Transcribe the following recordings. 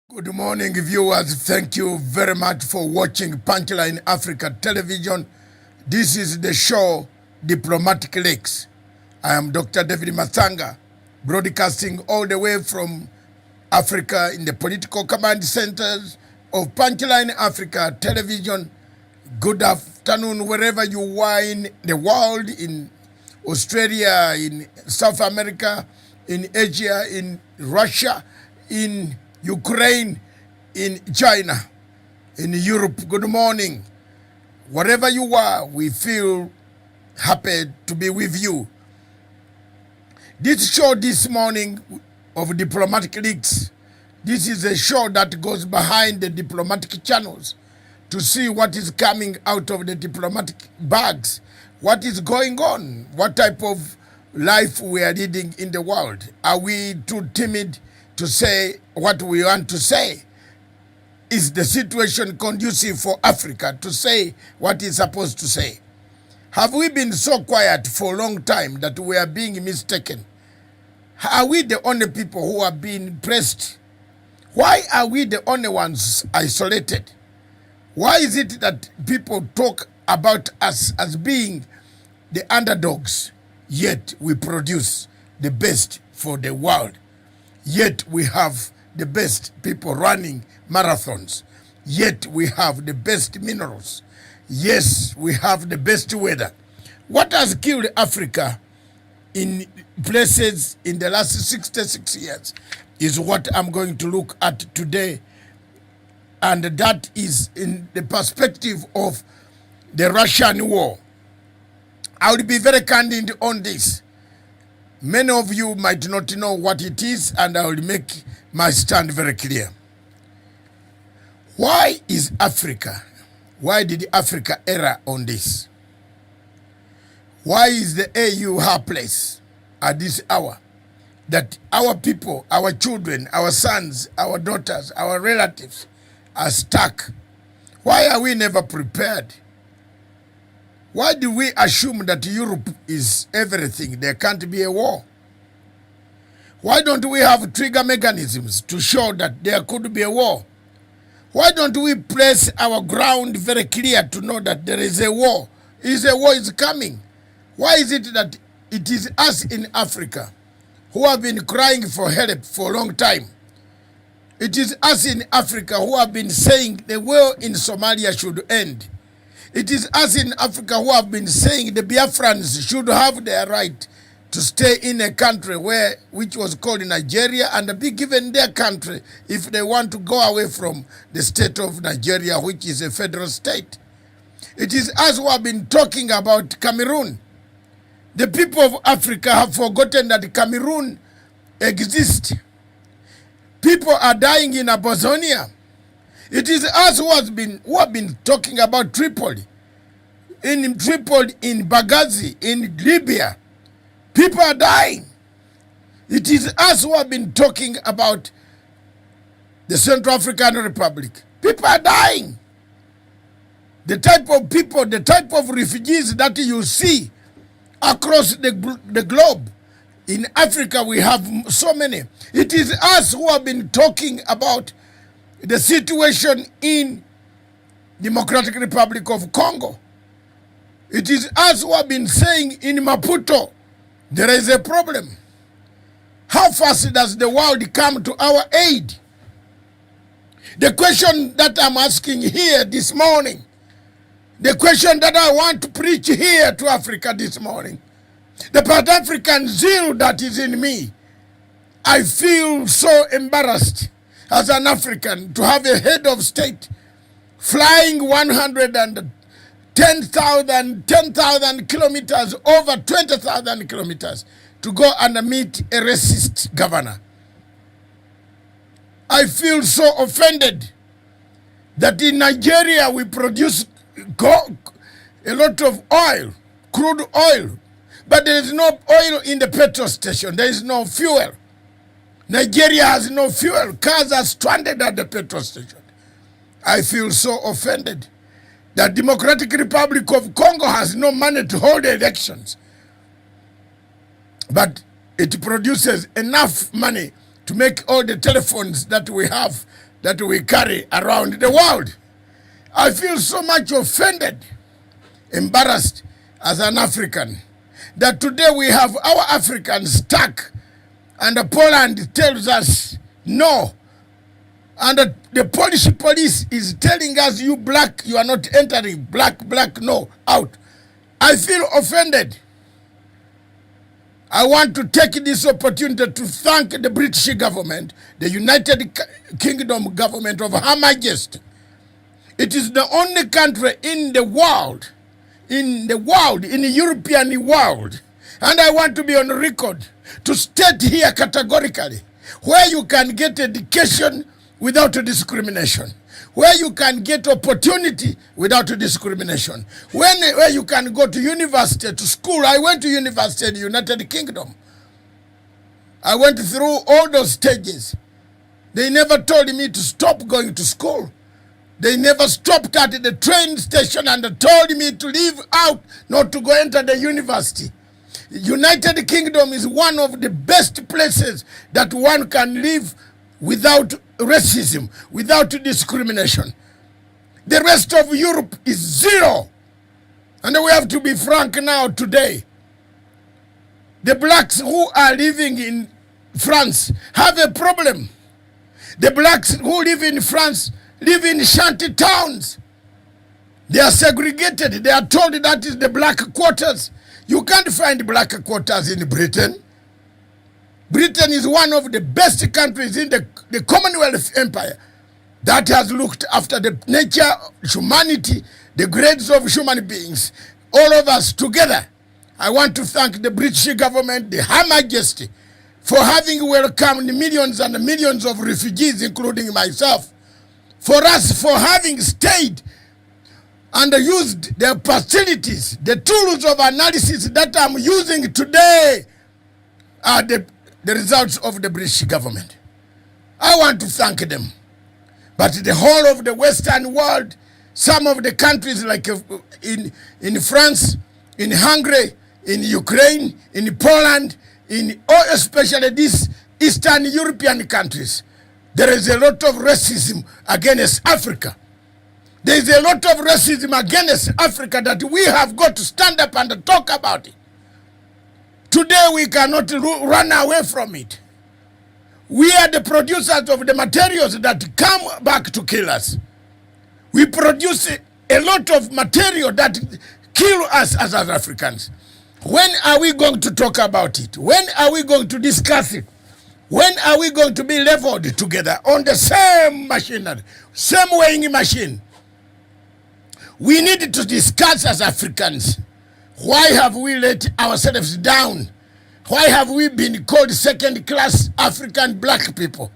Good morning, viewers. Thank you very much for watching Punchline Africa Television. This is the show Diplomatic Leaks. I am Dr. David Mathanga, broadcasting all the way from Africa in the political command centers of Punchline Africa Television. Good afternoon, wherever you are in the world, in Australia, in South America, in Asia, in Russia, in Ukraine, in China, in Europe. Good morning. Wherever you are, we feel happy to be with you. This show this morning of Diplomatic Leaks, this is a show that goes behind the diplomatic channels to see what is coming out of the diplomatic bags, what is going on, what type of life we are leading in the world. Are we too timid to say what we want to say? Is the situation conducive for Africa to say what it's supposed to say? Have we been so quiet for a long time that we are being mistaken? Are we the only people who are being pressed? Why are we the only ones isolated? Why is it that people talk about us as being the underdogs, yet we produce the best for the world? Yet we have the best people running marathons. Yet we have the best minerals. Yes, we have the best weather. What has killed Africa in places in the last 66 years is what I'm going to look at today. And that is in the perspective of the Russian war. I will be very candid on this. Many of you might not know what it is, and I will make my stand very clear. Why is Africa, why did Africa err on this? Why is the AU helpless at this hour that our people, our children, our sons, our daughters, our relatives are stuck? Why are we never prepared? Why do we assume that Europe is everything? There can't be a war. Why don't we have trigger mechanisms to show that there could be a war? Why don't we place our ground very clear to know that there is a war? A war is coming. Why is it that it is us in Africa who have been crying for help for a long time? It is us in Africa who have been saying the war in Somalia should end. It is us in Africa who have been saying the Biafrans should have their right to stay in a country which was called Nigeria and be given their country if they want to go away from the state of Nigeria, which is a federal state. It is us who have been talking about Cameroon. The people of Africa have forgotten that Cameroon exists. People are dying in Amazonia. It is us who have been talking about Tripoli. In Benghazi, in Libya, people are dying. It is us who have been talking about the Central African Republic. People are dying. The type of people, the type of refugees that you see across the globe. In Africa, we have so many. It is us who have been talking about the situation in Democratic Republic of Congo. It is us who have been saying in Maputo, there is a problem. How fast does the world come to our aid? The question that I'm asking here this morning, the question that I want to preach here to Africa this morning, the Pan-African zeal that is in me, I feel so embarrassed as an African to have a head of state flying 10,000 kilometers, over 20,000 kilometers to go and meet a racist governor. I feel so offended that in Nigeria we produce a lot of oil, crude oil, but there is no oil in the petrol station. There is no fuel. Nigeria has no fuel. Cars are stranded at the petrol station. I feel so offended that Democratic Republic of Congo has no money to hold elections. But it produces enough money to make all the telephones that we have that we carry around the world. I feel so much offended, embarrassed as an African, that today we have our Africans stuck and Poland tells us no. And the Polish police is telling us, you black, you are not entering. Black, no, out. I feel offended. I want to take this opportunity to thank the British government, the United Kingdom government of Her Majesty. It is the only country in the world, in the European world, and I want to be on record to state here categorically, where you can get education without discrimination, where you can get opportunity without discrimination, where you can go to university, to school. I went to university in the United Kingdom. I went through all those stages. They never told me to stop going to school. They never stopped at the train station and told me to leave out, not to go enter the university. United Kingdom is one of the best places that one can live without racism, without discrimination. The rest of Europe is zero. And we have to be frank now today. The blacks who are living in France have a problem. The blacks who live in France live in shanty towns. They are segregated. They are told that is the black quarters. You can't find black quarters in Britain. Britain is one of the best countries in the Commonwealth Empire that has looked after the nature, humanity, the grades of human beings, all of us together. I want to thank the British government, the Her Majesty, for having welcomed millions and millions of refugees, including myself, for us for having stayed and used the facilities, the tools of analysis that I'm using today are the results of the British government. I want to thank them. But the whole of the Western world, some of the countries like in France, in Hungary, in Ukraine, in Poland, especially these Eastern European countries, there is a lot of racism against Africa. There is a lot of racism against Africa that we have got to stand up and talk about it. Today we cannot run away from it. We are the producers of the materials that come back to kill us. We produce a lot of material that kill us as Africans. When are we going to talk about it? When are we going to discuss it? When are we going to be leveled together on the same machinery, same weighing machine? We need to discuss as Africans. Why have we let ourselves down? Why have we been called second-class African black people?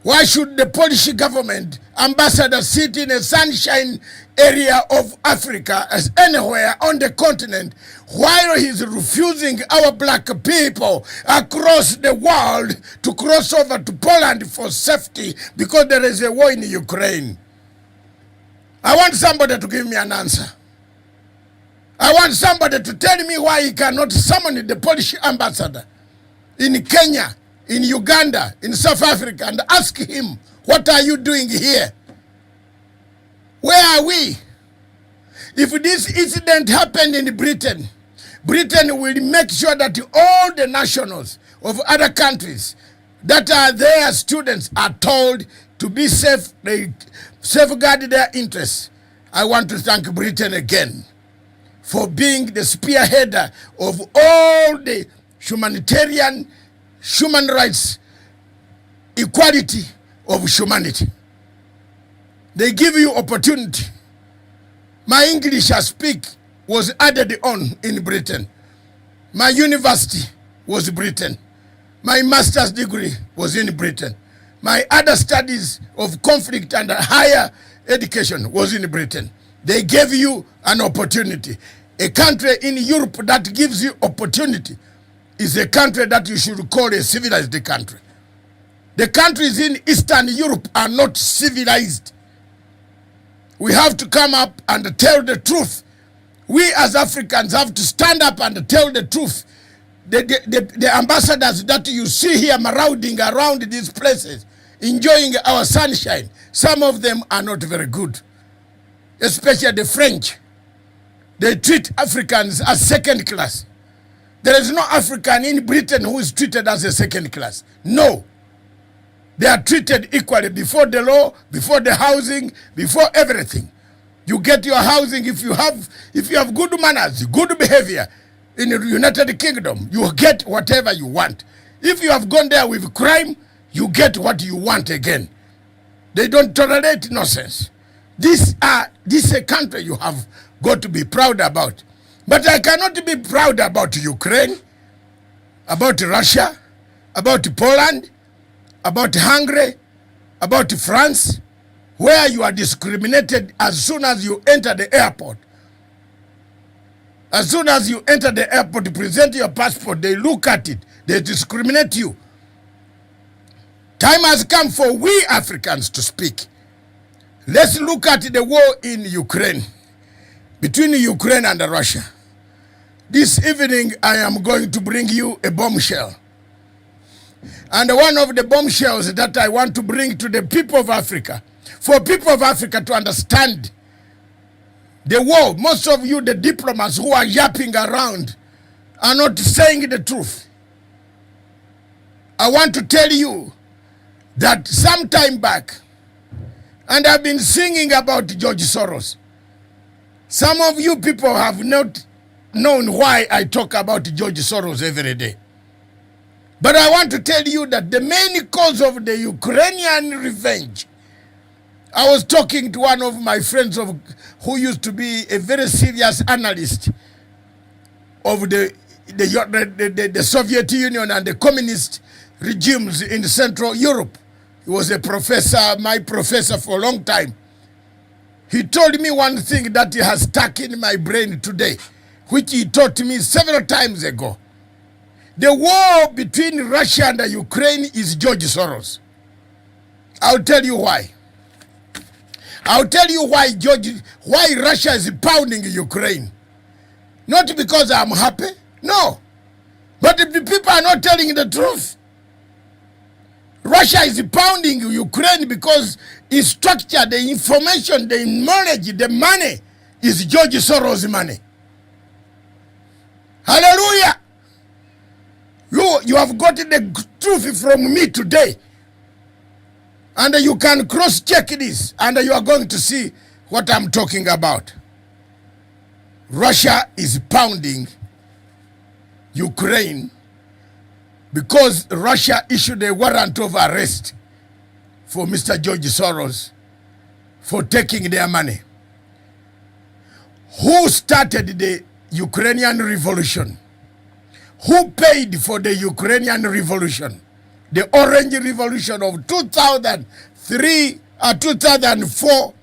Why should the Polish government ambassador sit in a sunshine area of Africa as anywhere on the continent while he's refusing our black people across the world to cross over to Poland for safety because there is a war in Ukraine? I want somebody to give me an answer. I want somebody to tell me why he cannot summon the Polish ambassador in Kenya, in Uganda, in South Africa, and ask him, what are you doing here? Where are we? If this incident happened in Britain, Britain will make sure that all the nationals of other countries that are their students are told to be safe, they safeguard their interests. I want to thank Britain again for being the spearheader of all the humanitarian, human rights, equality of humanity. They give you opportunity. My English I speak was added on in Britain. My university was Britain. My master's degree was in Britain. My other studies of conflict and higher education was in Britain. They gave you an opportunity. A country in Europe that gives you opportunity is a country that you should call a civilized country. The countries in Eastern Europe are not civilized. We have to come up and tell the truth. We as Africans have to stand up and tell the truth. The ambassadors that you see here marauding around these places enjoying our sunshine. Some of them are not very good, especially the French. They treat Africans as second class. There is no African in Britain who is treated as a second class. No. They are treated equally before the law, before the housing, before everything. You get your housing if you have good manners, good behavior in the United Kingdom, you get whatever you want. If you have gone there with crime, you get what you want again. They don't tolerate nonsense. This is a country you have got to be proud about. But I cannot be proud about Ukraine, about Russia, about Poland, about Hungary, about France, where you are discriminated as soon as you enter the airport. As soon as you enter the airport, to present your passport, they look at it, they discriminate you. Time has come for we Africans to speak. Let's look at the war in Ukraine, between Ukraine and Russia. This evening, I am going to bring you a bombshell. And one of the bombshells that I want to bring to the people of Africa, for people of Africa to understand the war. Most of you, the diplomats who are yapping around, are not saying the truth. I want to tell you that some time back, and I've been singing about George Soros. Some of you people have not known why I talk about George Soros every day. But I want to tell you that the main cause of the Ukrainian revenge, I was talking to one of my friends who used to be a very serious analyst of the Soviet Union and the communist regimes in Central Europe. He was a professor, my professor for a long time. He told me one thing that has stuck in my brain today, which he taught me several times ago. The war between Russia and Ukraine is George Soros. I'll tell you why. I'll tell you why Russia is pounding Ukraine. Not because I'm happy, no. But if the people are not telling the truth. Russia is pounding Ukraine because its structure, the information, the knowledge, the money is George Soros' money. Hallelujah! You have gotten the truth from me today. And you can cross-check this, and you are going to see what I'm talking about. Russia is pounding Ukraine because Russia issued a warrant of arrest for Mr. George Soros for taking their money. Who started the Ukrainian revolution? Who paid for the Ukrainian revolution? The Orange Revolution of 2004,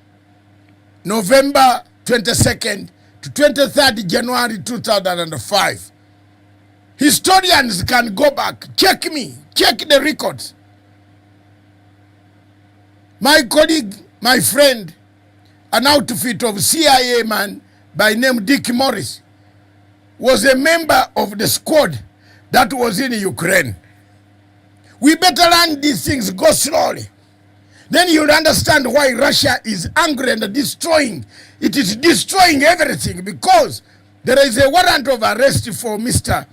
November 22nd to 23rd January 2005. Historians can go back, check the records. My colleague, my friend, an outfit of CIA man by name Dick Morris, was a member of the squad that was in Ukraine. We better learn these things, go slowly. Then you'll understand why Russia is angry and destroying. It is destroying everything because there is a warrant of arrest for Mr.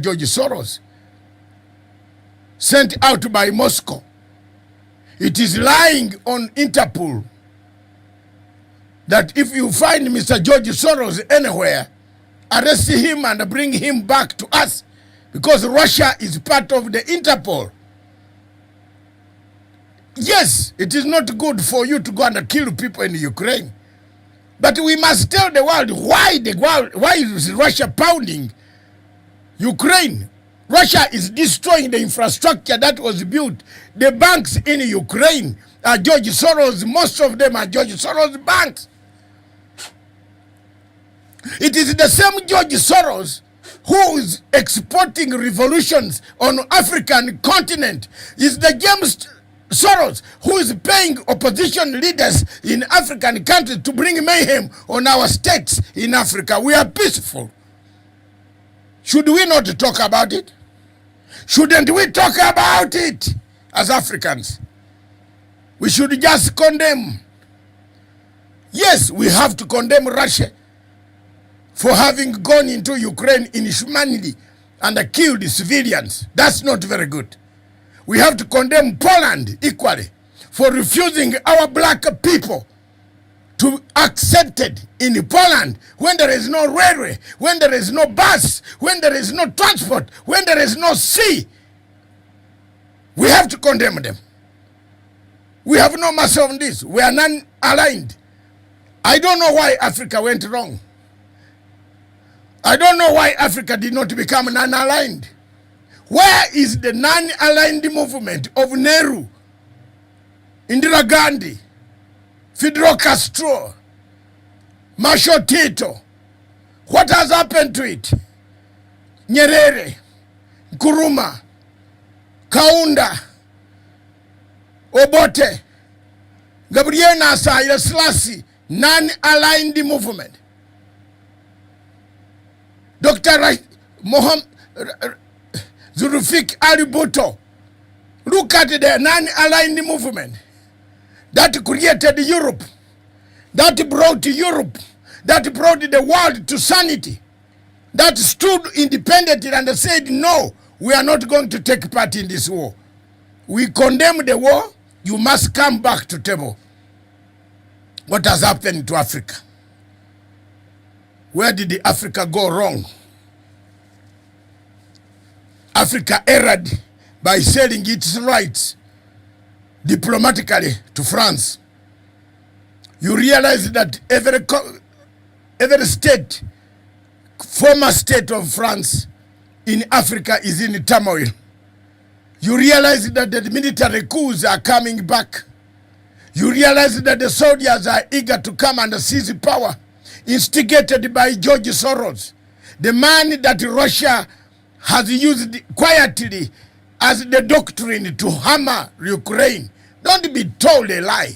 George Soros sent out by Moscow. It is lying on Interpol that if you find Mr. George Soros anywhere, arrest him and bring him back to us because Russia is part of the Interpol. Yes, it is not good for you to go and kill people in Ukraine. But we must tell the world why is Russia pounding Ukraine. Russia is destroying the infrastructure that was built. The banks in Ukraine are George Soros. Most of them are George Soros banks. It is the same George Soros who is exporting revolutions on African continent. It's the James Soros who is paying opposition leaders in African countries to bring mayhem on our states in Africa. We are peaceful. Should we not talk about it? Shouldn't we talk about it as Africans? We should just condemn. Yes, we have to condemn Russia for having gone into Ukraine inhumanly and killed civilians. That's not very good. We have to condemn Poland equally for refusing our black people to accepted in Poland when there is no railway, when there is no bus, when there is no transport, when there is no sea. We have to condemn them. We have no mercy on this. We are non-aligned. I don't know why Africa went wrong. I don't know why Africa did not become non-aligned. Where is the non-aligned movement of Nehru, Indira Gandhi, Fidel Castro, Marshal Tito? What has happened to it? Nyerere, Nkrumah, Kaunda, Obote, Gabriel Nasser, Selassie, non-aligned movement. Dr. Mohammed Zulfikar Ali Bhutto. Look at the non-aligned movement that created Europe, that brought Europe, that brought the world to sanity, that stood independently and said, no, we are not going to take part in this war. We condemn the war. You must come back to table. What has happened to Africa? Where did Africa go wrong? Africa erred by selling its rights diplomatically to France. You realize that every state, former state of France in Africa is in turmoil. You realize that the military coups are coming back. You realize that the soldiers are eager to come and seize power, instigated by George Soros, the man that Russia has used quietly as the doctrine to hammer Ukraine. Don't be told a lie.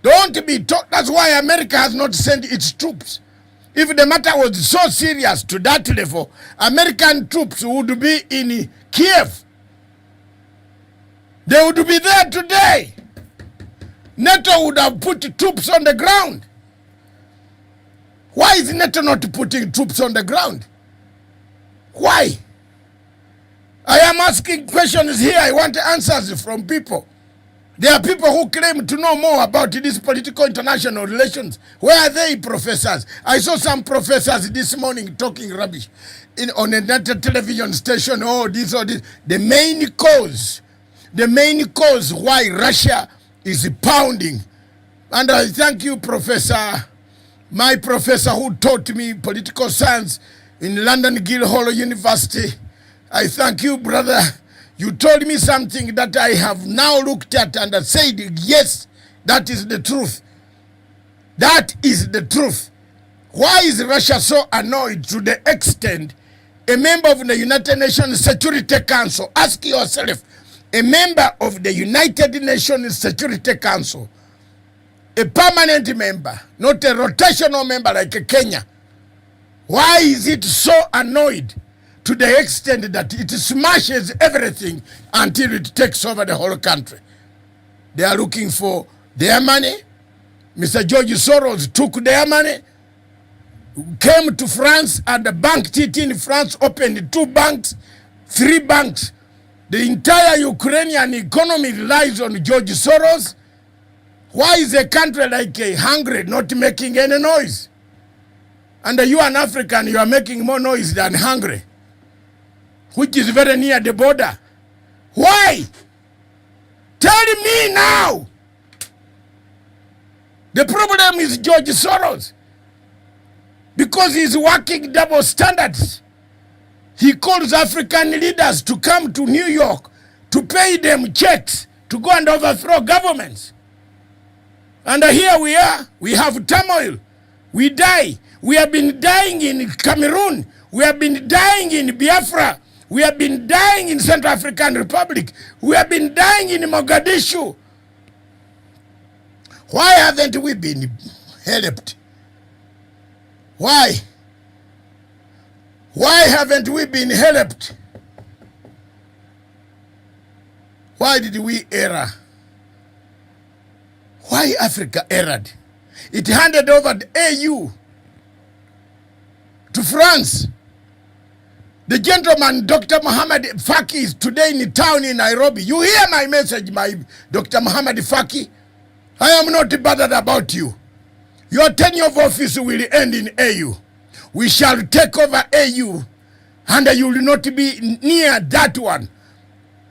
Don't be told. That's why America has not sent its troops. If the matter was so serious to that level, American troops would be in Kiev. They would be there today. NATO would have put troops on the ground. Why is NATO not putting troops on the ground? Why? I am asking questions here. I want answers from people. There are people who claim to know more about these political international relations. Where are they, professors? I saw some professors this morning talking rubbish on another television station. Oh, this or this. The main cause why Russia is pounding. And I thank you, Professor, my professor who taught me political science in London Guildhall University. I thank you, brother. You told me something that I have now looked at and said, yes, that is the truth. That is the truth. Why is Russia so annoyed to the extent a member of the United Nations Security Council, ask yourself, a member of the United Nations Security Council, a permanent member, not a rotational member like Kenya, why is it so annoyed to the extent that it smashes everything until it takes over the whole country? They are looking for their money. Mr. George Soros took their money, came to France and banked it in France, opened 2 banks, 3 banks. The entire Ukrainian economy relies on George Soros. Why is a country like Hungary not making any noise? And you are an African, you are making more noise than Hungary, which is very near the border. Why? Tell me now. The problem is George Soros, because he's working double standards. He calls African leaders to come to New York to pay them checks to go and overthrow governments. And here we are. We have turmoil. We die. We have been dying in Cameroon. We have been dying in Biafra. We have been dying in Central African Republic. We have been dying in Mogadishu. Why haven't we been helped? Why? Why haven't we been helped? Why did we err? Why Africa erred? It handed over the AU to France. The gentleman, Dr. Muhammad Faki, is today in town in Nairobi. You hear my message, my Dr. Muhammad Faki? I am not bothered about you. Your tenure of office will end in AU. We shall take over AU, and you will not be near that one.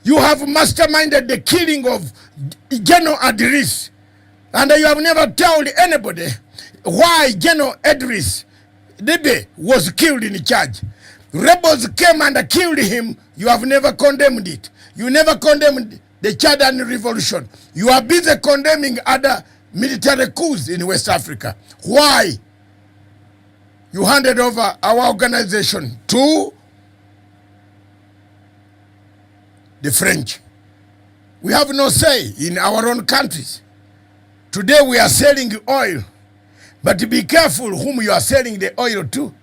You have masterminded the killing of General Idris, and you have never told anybody why General Idris Debe was killed in charge. Rebels came and killed him. You have never condemned it. You never condemned the Chadan revolution. You are busy condemning other military coups in West Africa. Why? You handed over our organization to the French. We have no say in our own countries. Today we are selling oil, but be careful whom you are selling the oil to.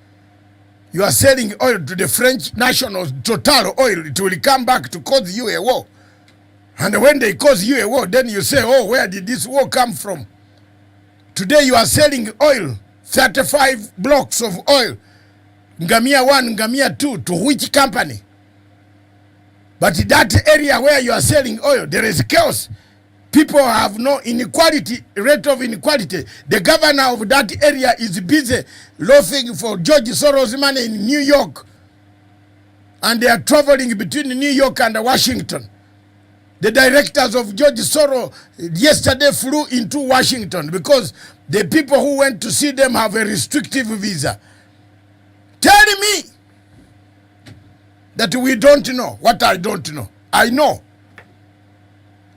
You are selling oil to the French nationals, Total Oil. It will come back to cause you a war. And when they cause you a war, then you say, oh, where did this war come from? Today you are selling oil, 35 blocks of oil, Ngamia 1, Ngamia 2, to which company? But that area where you are selling oil, there is chaos. People have no inequality, rate of inequality. The governor of that area is busy loafing for George Soros' money in New York. And they are traveling between New York and Washington. The directors of George Soros yesterday flew into Washington because the people who went to see them have a restrictive visa. Tell me that we don't know what I don't know. I know.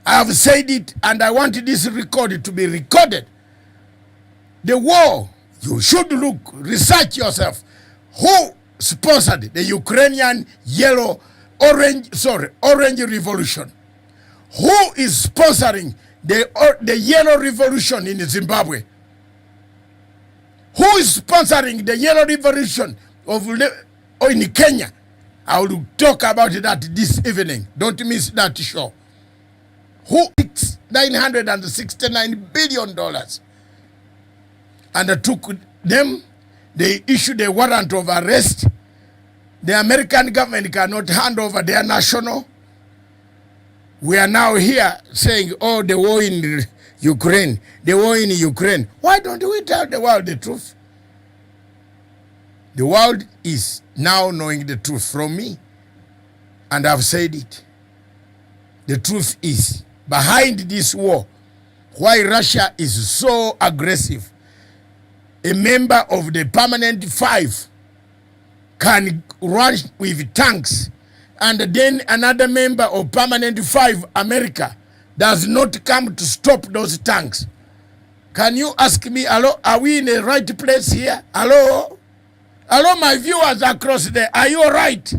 I have said it, and I want this record to be recorded. The war, you should look, research yourself. Who sponsored the Ukrainian orange revolution? Who is sponsoring the yellow revolution in Zimbabwe? Who is sponsoring the yellow revolution in Kenya? I will talk about that this evening. Don't miss that show. Who takes $969 billion and took them? They issued a warrant of arrest. The American government cannot hand over their national. We are now here saying, oh, the war in Ukraine, the war in Ukraine. Why don't we tell the world the truth? The world is now knowing the truth from me, and I've said it. The truth is, behind this war, why Russia is so aggressive, a member of the Permanent Five can run with tanks, and then another member of Permanent Five, America, does not come to stop those tanks. Can you ask me, hello, are we in the right place here? Hello? Hello, my viewers across there, are you all right?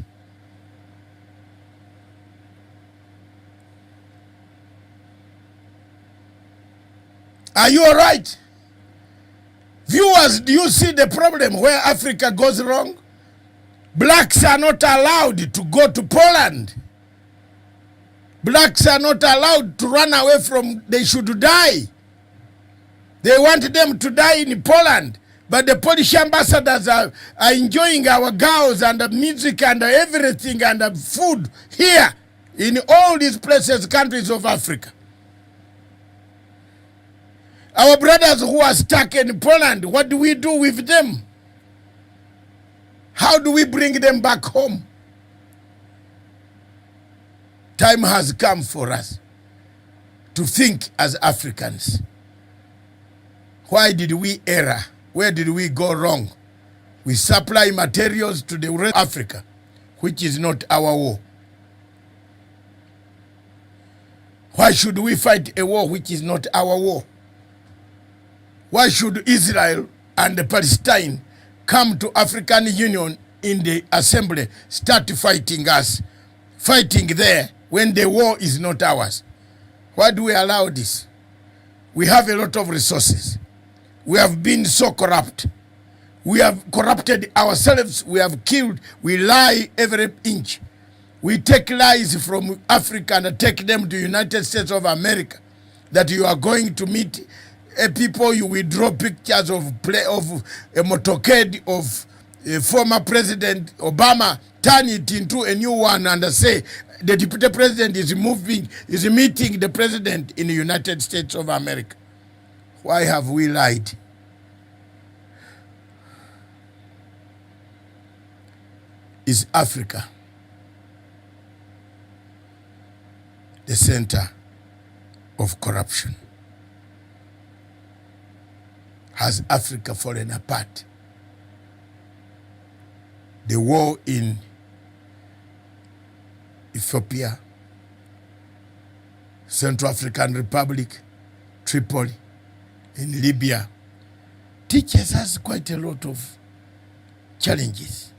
Are you all right? Viewers, do you see the problem where Africa goes wrong? Blacks are not allowed to go to Poland. Blacks are not allowed to run away from, they should die. They want them to die in Poland. But the Polish ambassadors are enjoying our girls and the music and everything and the food here in all these places, countries of Africa. Our brothers who are stuck in Poland, what do we do with them? How do we bring them back home? Time has come for us to think as Africans. Why did we err? Where did we go wrong? We supply materials to the rest of Africa, which is not our war. Why should we fight a war which is not our war? Why should Israel and Palestine come to African Union in the assembly, start fighting us, fighting there when the war is not ours? Why do we allow this? We have a lot of resources. We have been so corrupt. We have corrupted ourselves. We have killed. We lie every inch. We take lies from Africa and take them to United States of America, that you are going to meet people, you withdraw pictures of a motorcade of former President Obama, turn it into a new one and say the deputy president is meeting the president in the United States of America. Why have we lied? Is Africa the center of corruption? Has Africa fallen apart? The war in Ethiopia, Central African Republic, Tripoli, in Libya, teaches us quite a lot of challenges.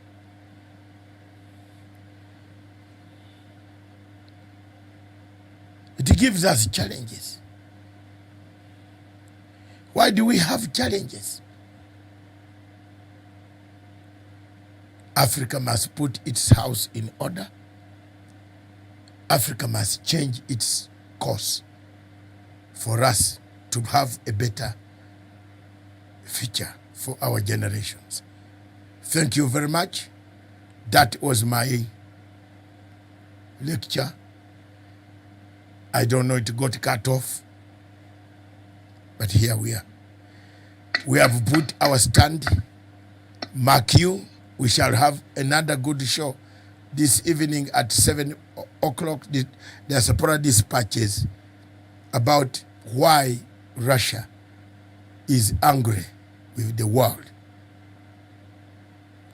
It gives us challenges. Why do we have challenges? Africa must put its house in order. Africa must change its course for us to have a better future for our generations. Thank you very much. That was my lecture. I don't know, it got cut off, but here we are. We have put our stand. Mark you. We shall have another good show this evening at 7 o'clock. There's a product dispatches about why Russia is angry with the world.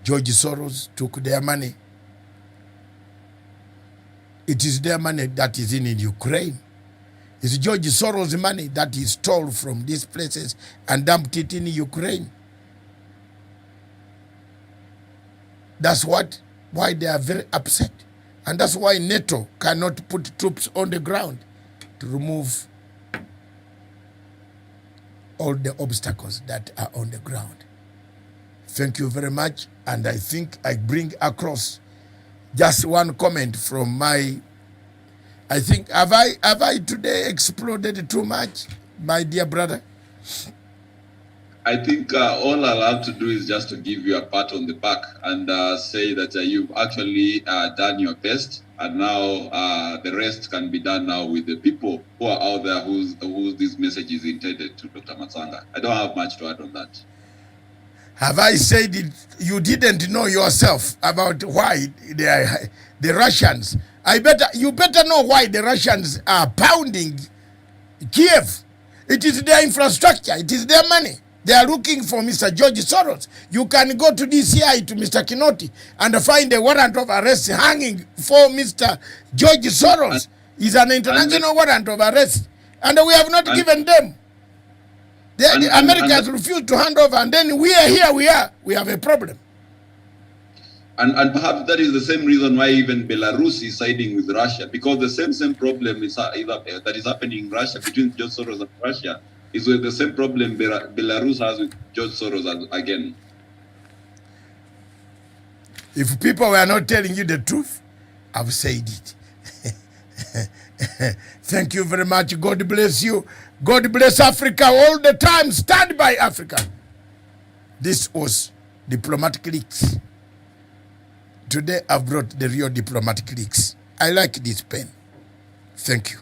George Soros took their money. It is their money that is in Ukraine. It's George Soros' money that he stole from these places and dumped it in Ukraine. That's why they are very upset. And that's why NATO cannot put troops on the ground to remove all the obstacles that are on the ground. Thank you very much. And I think I bring across just one comment from my, I think, have I today exploded too much, my dear brother? I think all I'll have to do is just to give you a pat on the back and say that you've actually done your best, and now the rest can be done now with the people who are out there who this message is intended to, Dr. Matsanga. I don't have much to add on that. Have I said it? You didn't know yourself about why the Russians? You better know why the Russians are pounding Kiev. It is their infrastructure. It is their money. They are looking for Mr. George Soros. You can go to DCI, to Mr. Kinoti, and find a warrant of arrest hanging for Mr. George Soros. It's an international warrant of arrest. And we have not given them. America has refused to hand over, and then we are here, we have a problem. And perhaps that is the same reason why even Belarus is siding with Russia, because the same problem that is happening in Russia between George Soros and Russia is with the same problem Belarus has with George Soros again. If people were not telling you the truth, I've said it. Thank you very much. God bless you. God bless Africa all the time. Stand by Africa. This was Diplomatic Leaks. Today I've brought the real Diplomatic Leaks. I like this pen. Thank you.